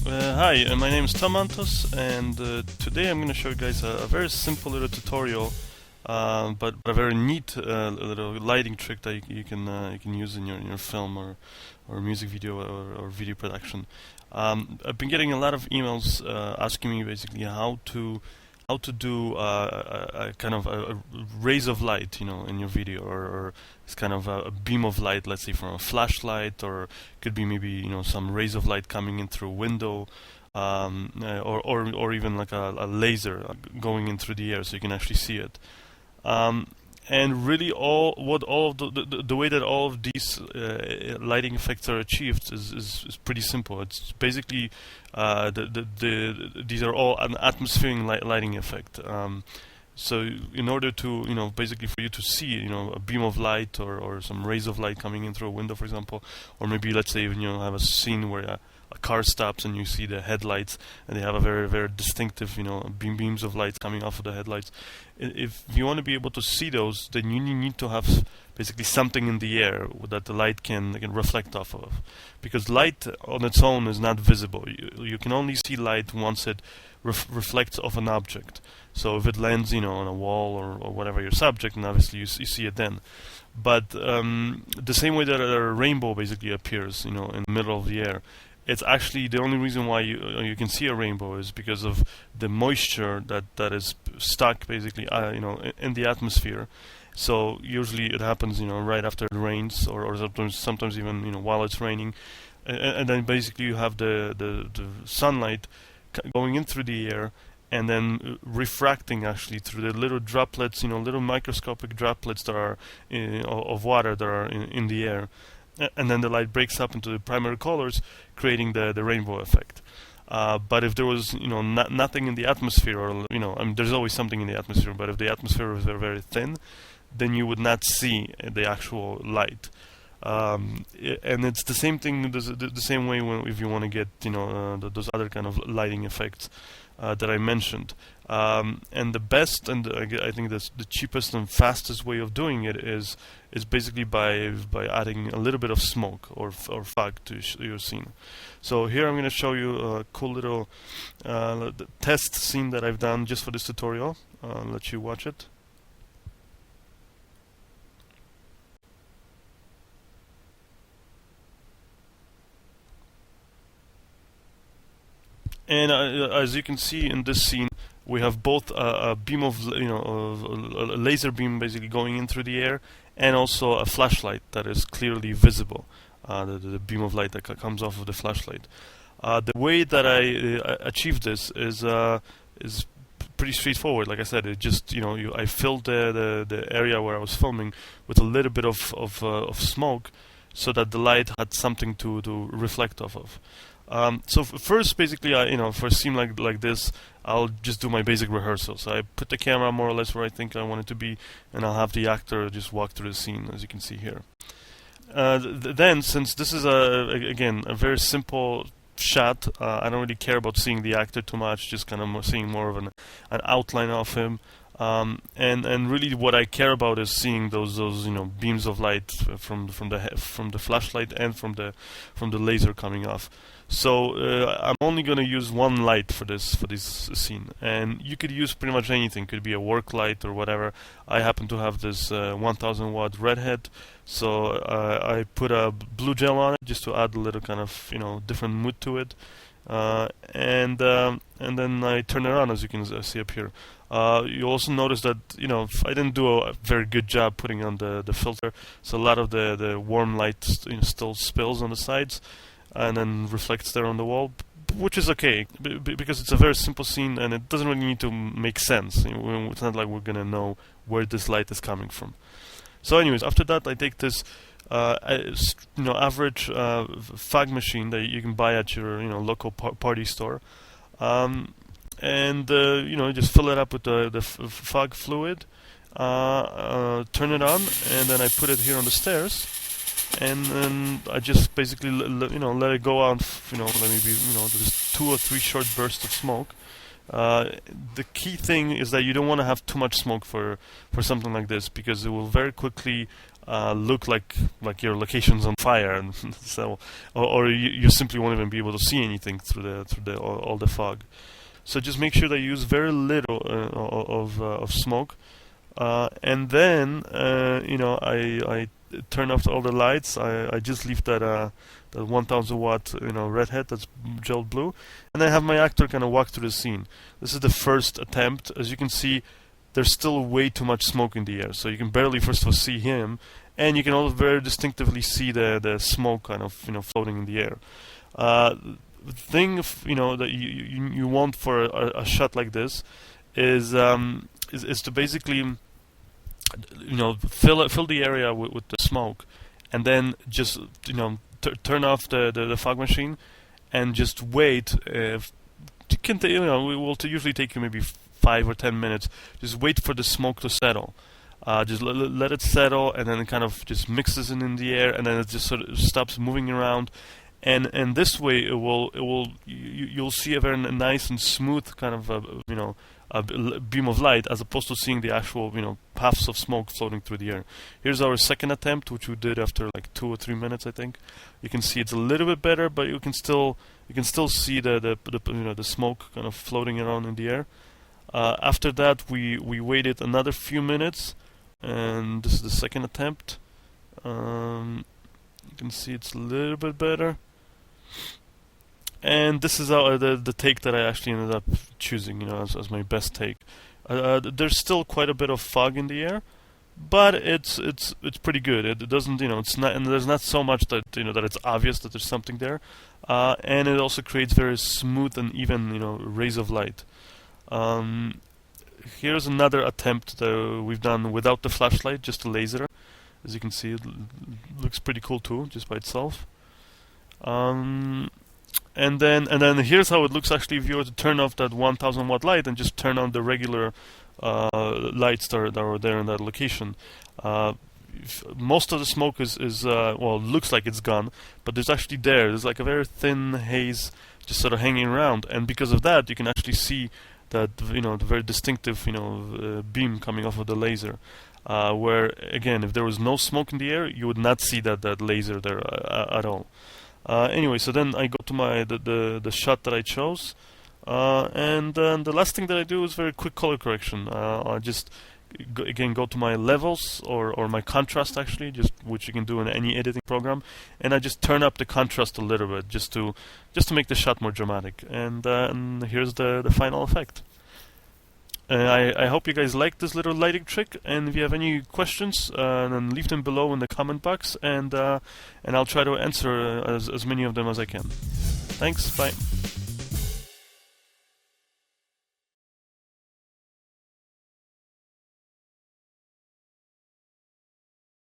Hi, my name is Tom Antos, and today I'm going to show you guys a very simple little tutorial, but a very neat little lighting trick that you can use in your film or music video or video production. I've been getting a lot of emails asking me basically how to do a kind of a rays of light, in your video, or it's kind of a beam of light, let's say from a flashlight, or could be maybe some rays of light coming in through a window, or even like a laser going in through the air, so you can actually see it. Um, and really, all of the way that all of these lighting effects are achieved is pretty simple. It's basically these are all an atmospheric lighting effect. So in order to, basically for you to see, a beam of light, or some rays of light coming in through a window, for example, or maybe let's say even have a scene where a car stops and you see the headlights and they have a very, very distinctive, beams of light coming off of the headlights. If you want to be able to see those, then you need to have basically something in the air that the light can reflect off of, because light on its own is not visible. You can only see light once it reflects off an object. So if it lands, on a wall or whatever your subject, and obviously you see it then. But the same way that a rainbow basically appears, in the middle of the air, it's actually the only reason why you can see a rainbow is because of the moisture that is stuck basically, in the atmosphere. So usually it happens, right after it rains, or sometimes even while it's raining, and then basically you have the sunlight going in through the air, and then refracting actually through the little droplets, little microscopic droplets that are of water that are in the air, and then the light breaks up into the primary colors, creating the rainbow effect. But if there was nothing in the atmosphere, or there's always something in the atmosphere, but if the atmosphere was very, very thin, then you would not see the actual light. And it's the same thing, the same way if you want to get those other kind of lighting effects that I mentioned. And the best, and I think the cheapest and fastest way of doing it is basically by adding a little bit of smoke or fog to your scene. So here I'm going to show you a cool little test scene that I've done just for this tutorial. I'll let you watch it. And as you can see in this scene, we have both a beam of, a laser beam basically going in through the air, and also a flashlight that is clearly visible, the beam of light that comes off of the flashlight. The way that I achieved this is pretty straightforward. Like I said, it just I filled the area where I was filming with a little bit of smoke, so that the light had something to reflect off of. So first, basically, for a scene like this, I'll just do my basic rehearsal. So I put the camera more or less where I think I want it to be, and I'll have the actor just walk through the scene, as you can see here. Then, since this is again a very simple shot, I don't really care about seeing the actor too much. Just kind of seeing more of an outline of him. And really, what I care about is seeing those beams of light from the flashlight and from the laser coming off. So I'm only going to use one light for this scene, and you could use pretty much anything. Could be a work light or whatever. I happen to have this 1000 watt redhead, so I put a blue gel on it just to add a little kind of different mood to it. And then I turn it on, as you can see up here. You also notice that I didn't do a very good job putting on the filter, so a lot of the warm light still spills on the sides and then reflects there on the wall, which is okay because it's a very simple scene and it doesn't really need to make sense. It's not like we're gonna know where this light is coming from. So anyways, after that I take this average fog machine that you can buy at your local party store, and just fill it up with the fog fluid, turn it on, and then I put it here on the stairs, and then I just basically let it go on, let me be just 2 or 3 short bursts of smoke. The key thing is that you don't want to have too much smoke for something like this, because it will very quickly look like your location's on fire, and so or you simply won't even be able to see anything through all the fog. So just make sure that you use very little of smoke, and then I turn off all the lights. I just leave that 1000 watt red hat that's gel blue, and I have my actor kind of walk through the scene. This is the first attempt. As you can see, there's still way too much smoke in the air, so you can barely first of all see him, and you can also very distinctively see the smoke kind of floating in the air. The thing that you want for a shot like this is to basically fill the area with the smoke, and then just turn off the fog machine and just wait. It will usually take you maybe 5 or 10 minutes. Just wait for the smoke to settle. Just let it settle, and then it kind of just mixes in the air, and then it just sort of stops moving around. And this way you'll see a very nice and smooth kind of a beam of light, as opposed to seeing the actual puffs of smoke floating through the air. Here's our second attempt, which we did after like 2 or 3 minutes, I think. You can see it's a little bit better, but you can still see the smoke kind of floating around in the air. After that, we waited another few minutes, and this is the second attempt. You can see it's a little bit better. And this is the take that I actually ended up choosing, as my best take. There's still quite a bit of fog in the air, but it's pretty good. It doesn't, it's not, and there's not so much that that it's obvious that there's something there, and it also creates very smooth and even rays of light. Here's another attempt that we've done without the flashlight, just a laser. As you can see, it looks pretty cool too, just by itself. And then here's how it looks actually if you were to turn off that 1000 watt light and just turn on the regular lights that are there in that location. Most of the smoke is looks like it's gone, but there's like a very thin haze just sort of hanging around, and because of that you can actually see that the very distinctive beam coming off of the laser. Where again, if there was no smoke in the air, you would not see that laser there at all. Anyway, so then I go to the shot that I chose, and then the last thing that I do is very quick color correction. I just go to my levels or my contrast, actually, which you can do in any editing program, and I just turn up the contrast a little bit just to make the shot more dramatic. And here's the final effect. I hope you guys liked this little lighting trick, and if you have any questions, then leave them below in the comment box, and I'll try to answer as many of them as I can. Thanks, bye.